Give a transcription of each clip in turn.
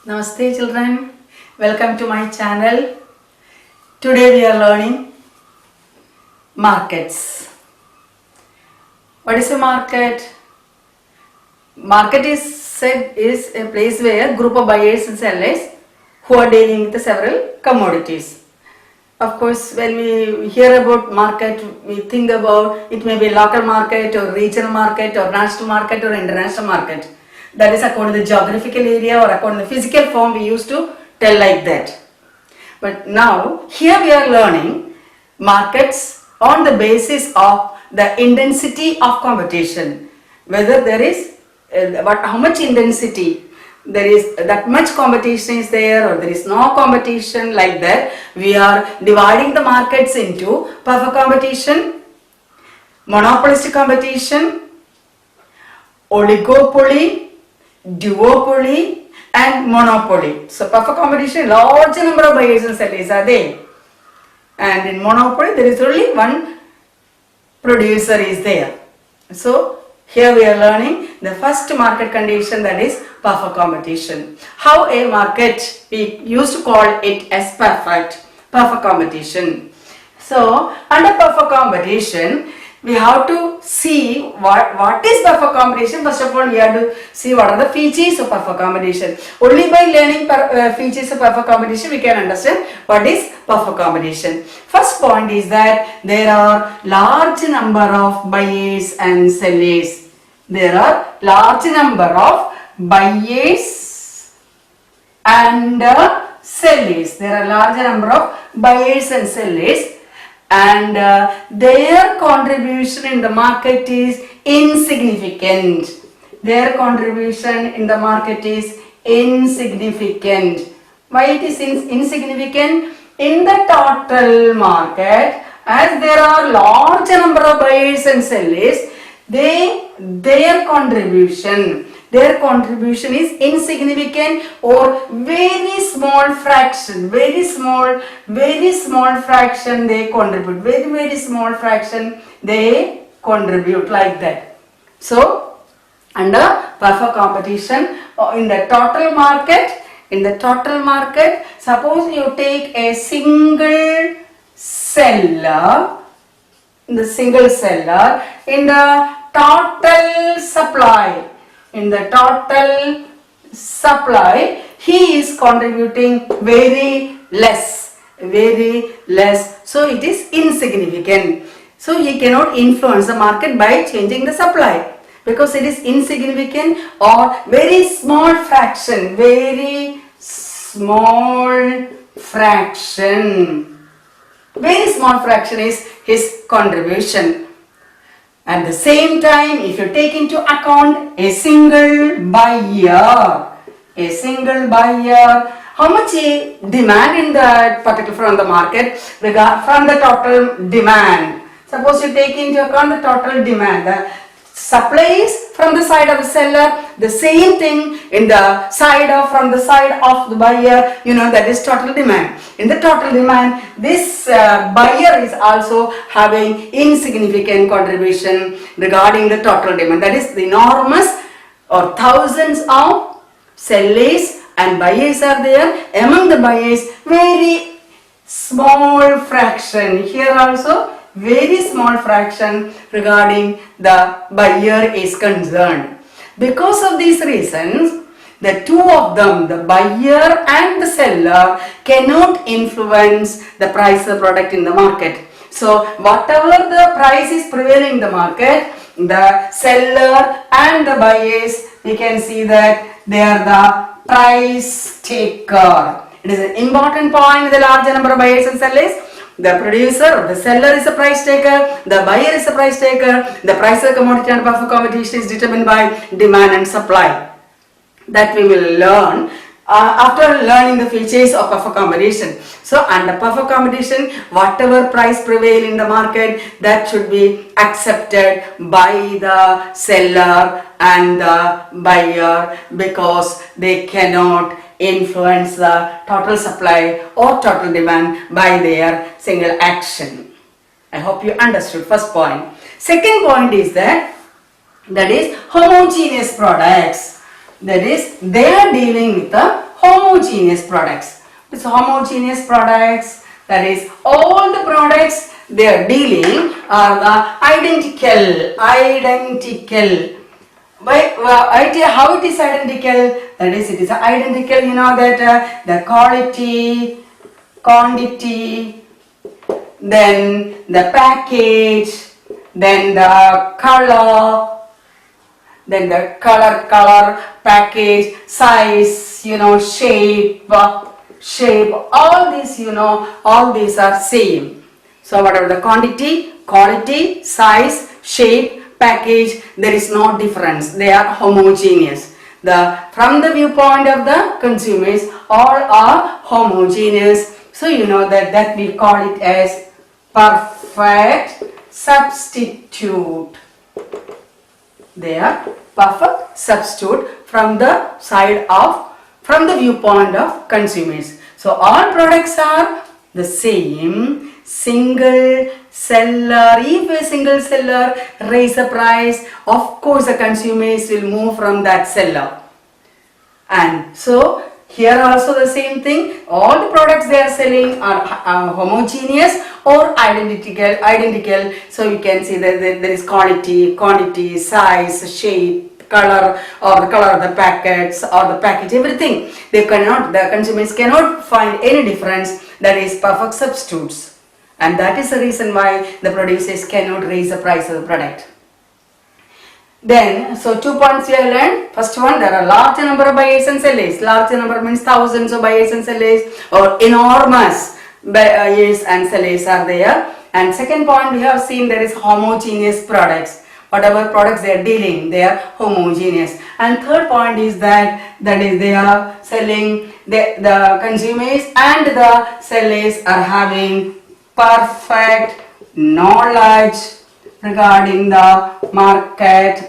Namaste children, welcome to my channel. Today we are learning markets. What is a market? Market is a place where a group of buyers and sellers who are dealing with several commodities. Of course, when we hear about market, we think about it may be local market or regional market or national market or international market. That is according to the geographical area or according to the physical form we used to tell like that. But now, here we are learning markets on the basis of the intensity of competition. Whether there is, how much intensity, there is that much competition is there or there is no competition, like that. We are dividing the markets into perfect competition, monopolistic competition, oligopoly, duopoly and monopoly. So perfect competition, large number of buyers and sellers are there, and in monopoly there is only one producer is there. So here we are learning the first market condition, that is perfect competition. How a market, we used to call it as perfect competition. So under perfect competition, we have to see what is perfect competition. First of all, we have to see what are the features of perfect competition. Only by learning features of perfect competition we can understand what is perfect competition. First point is that there are large number of buyers and sellers. There are large number of buyers and sellers. There are large number of buyers and sellers, and their contribution in the market is insignificant. Their contribution in the market is insignificant. Why it is insignificant? In the total market, as there are large number of buyers and sellers, their contribution is insignificant or very small fraction, very small fraction they contribute, very small fraction they contribute, like that. So under perfect competition, in the total market, suppose you take a single seller in the total supply, he is contributing very less, so it is insignificant. So he cannot influence the market by changing the supply, because it is insignificant or very small fraction, very small fraction is his contribution. At the same time, if you take into account a single buyer, how much he demand in that particular from the market, from the total demand. Suppose you take into account the total demand, the supply is from the side of the seller, the same thing in the from the side of the buyer, that is total demand. In the total demand, this buyer is also having insignificant contribution regarding the total demand. That is, the enormous or thousands of sellers and buyers are there. Among the buyers, very small fraction. Here also, very small fraction regarding the buyer is concerned. Because of these reasons, the two of them, the buyer and the seller, cannot influence the price of the product in the market. So whatever the price is prevailing in the market, the seller and the buyers, we can see that they are the price taker. It is an important point in the large number of buyers and sellers. The producer or the seller is a price taker, the buyer is a price taker. The price of commodity and perfect competition is determined by demand and supply. That we will learn after learning the features of perfect competition. So under perfect competition, whatever price prevail in the market, that should be accepted by the seller and the buyer, because they cannot influence the total supply or total demand by their single action. I hope you understood first point. Second point is that is homogeneous products. That is, they are dealing with the homogeneous products. It's homogeneous products, that is all the products they are dealing are the identical. How it is identical? That is, it is identical, you know, that the quality, quantity, then the package, then the color, package, size, you know, shape, all these, you know, all these are same. So whatever the quantity, quality, size, shape, package, there is no difference. They are homogeneous. From the viewpoint of the consumers, all are homogeneous. So you know that we call it as perfect substitute. They are perfect substitute from the viewpoint of consumers. So all products are the same. Single seller, if a single seller raise the price, of course the consumers will move from that seller. And so here also the same thing, all the products they are selling are homogeneous or identical. So you can see that there is quality, quantity, size, shape, color, or the color of the packets or the package, everything. The consumers cannot find any difference. That is perfect substitutes. And that is the reason why the producers cannot raise the price of the product. Then, so 2 points we have learned. First one, there are large number of buyers and sellers. Large number means thousands of buyers and sellers, or enormous buyers and sellers are there. And second point, we have seen there is homogeneous products. Whatever products they are dealing, they are homogeneous. And third point is that is they are selling, the consumers and the sellers are having perfect knowledge regarding the market,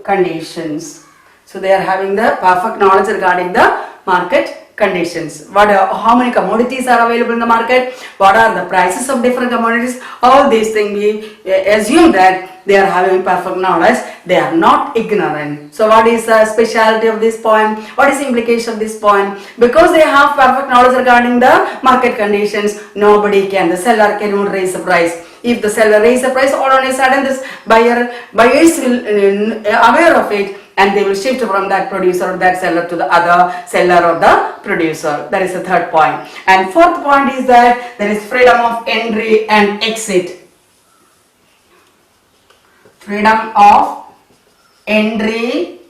conditions. So they are having the perfect knowledge regarding the market conditions. How many commodities are available in the market? What are the prices of different commodities? All these things we assume that they are having perfect knowledge. They are not ignorant. So what is the speciality of this point? What is the implication of this point? Because they have perfect knowledge regarding the market conditions, the seller cannot raise the price. If the seller raises the price, all of a sudden this buyers will aware of it, and they will shift from that producer or that seller to the other seller or the producer. That is the third point. And fourth point is that there is freedom of entry and exit. Freedom of entry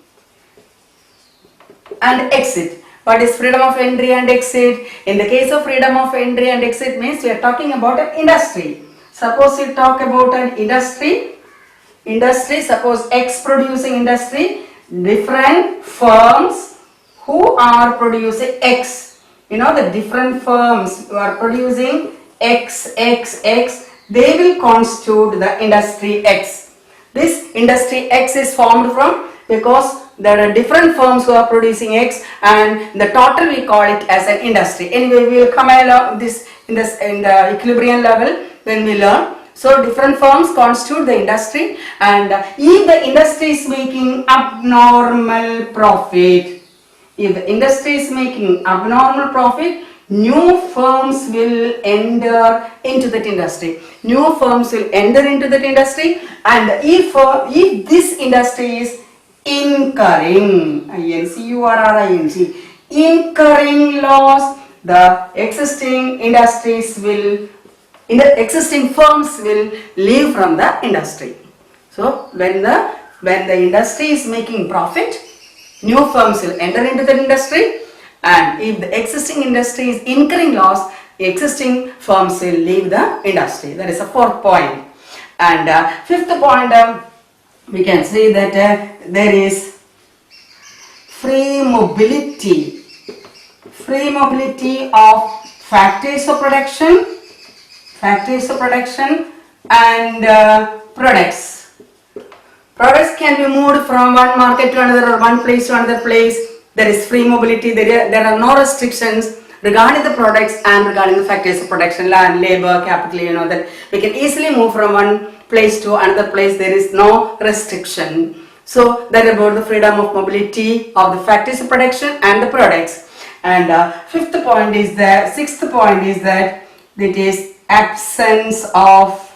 and exit. What is freedom of entry and exit? In the case of freedom of entry and exit means we are talking about an industry. Suppose you talk about an industry, suppose X producing industry, different firms who are producing X. You know, the different firms who are producing X, they will constitute the industry X. This industry X is formed from because there are different firms who are producing X, and the total we call it as an industry. Anyway, we will come along this in the equilibrium level when we learn. So different firms constitute the industry, and if the industry is making abnormal profit, new firms will enter into that industry. And if this industry is incurring loss, the existing firms will leave from the industry. So when the industry is making profit, new firms will enter into the industry, and if the existing industry is incurring loss, existing firms will leave the industry. That is the fourth point. And fifth point, we can say that there is free mobility of factors of production and products. Products can be moved from one market to another or one place to another place. There is free mobility. There are no restrictions regarding the products and regarding the factors of production, land, labor, capital. You know that we can easily move from one place to another place. There is no restriction. So that about the freedom of mobility of the factors of production and the products. And sixth point is that it is absence of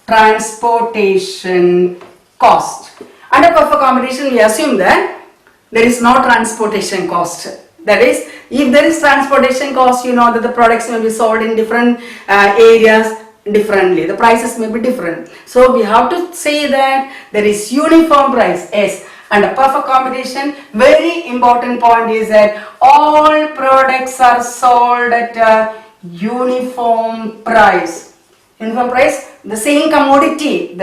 transportation cost. Under perfect competition, we assume that there is no transportation cost. That is, if there is transportation cost, you know that the products may be sold in different areas differently. The prices may be different. So we have to say that there is uniform price. Yes. Under perfect competition, very important point is that all products are sold at a uniform price. Uniform price, the same commodity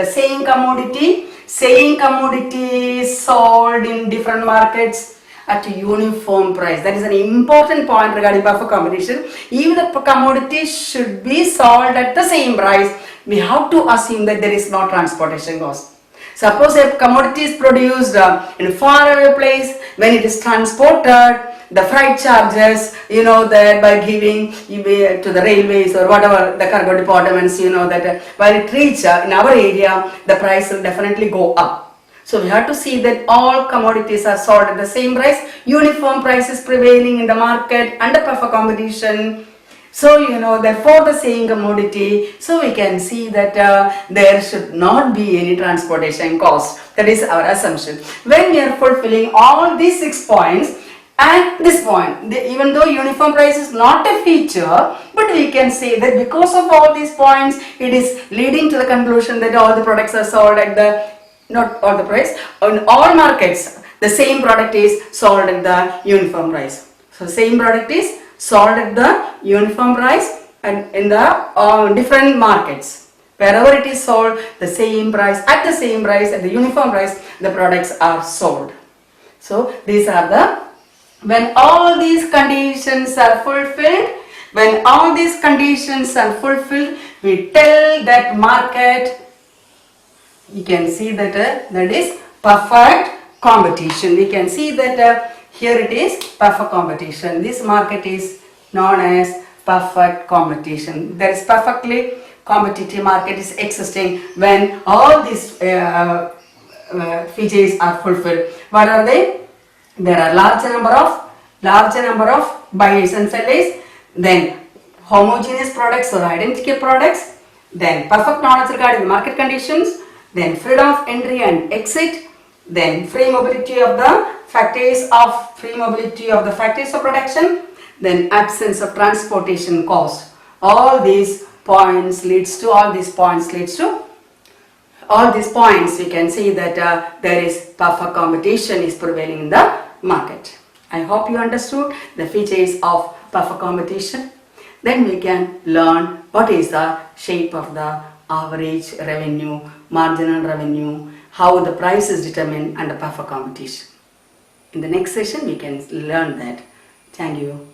is sold in different markets at a uniform price. That is an important point regarding perfect competition. Even the commodity should be sold at the same price. We have to assume that there is no transportation cost. Suppose a commodity is produced in a faraway place, when it is transported, the freight charges, you know, that by giving to the railways or whatever the cargo departments, you know, that while it reaches in our area, the price will definitely go up. So we have to see that all commodities are sold at the same price, uniform price is prevailing in the market under perfect competition. So you know that for the same commodity, so we can see that there should not be any transportation cost. That is our assumption. When we are fulfilling all these 6 points and this point, even though uniform price is not a feature, but we can say that because of all these points, it is leading to the conclusion that all the products are sold at the, not all the price, in all markets, the same product is sold at the uniform price. So same product is sold at the uniform price and in the different markets. Wherever it is sold, the same price, at the uniform price, the products are sold. So these are the, when all these conditions are fulfilled, we tell that market, you can see that that is perfect competition. We can see that here it is perfect competition. This market is known as perfect competition. There is perfectly competitive market is existing when all these features are fulfilled. What are they? There are larger number of buyers and sellers, then homogeneous products or identical products, then perfect knowledge regarding the market conditions, then freedom of entry and exit, then free mobility of the factors of production, then absence of transportation cost. All these points we can see that there is perfect competition is prevailing in the market. I hope you understood the features of perfect competition. Then we can learn what is the shape of the average revenue, marginal revenue, how the price is determined under perfect competition. In the next session we can learn that. Thank you.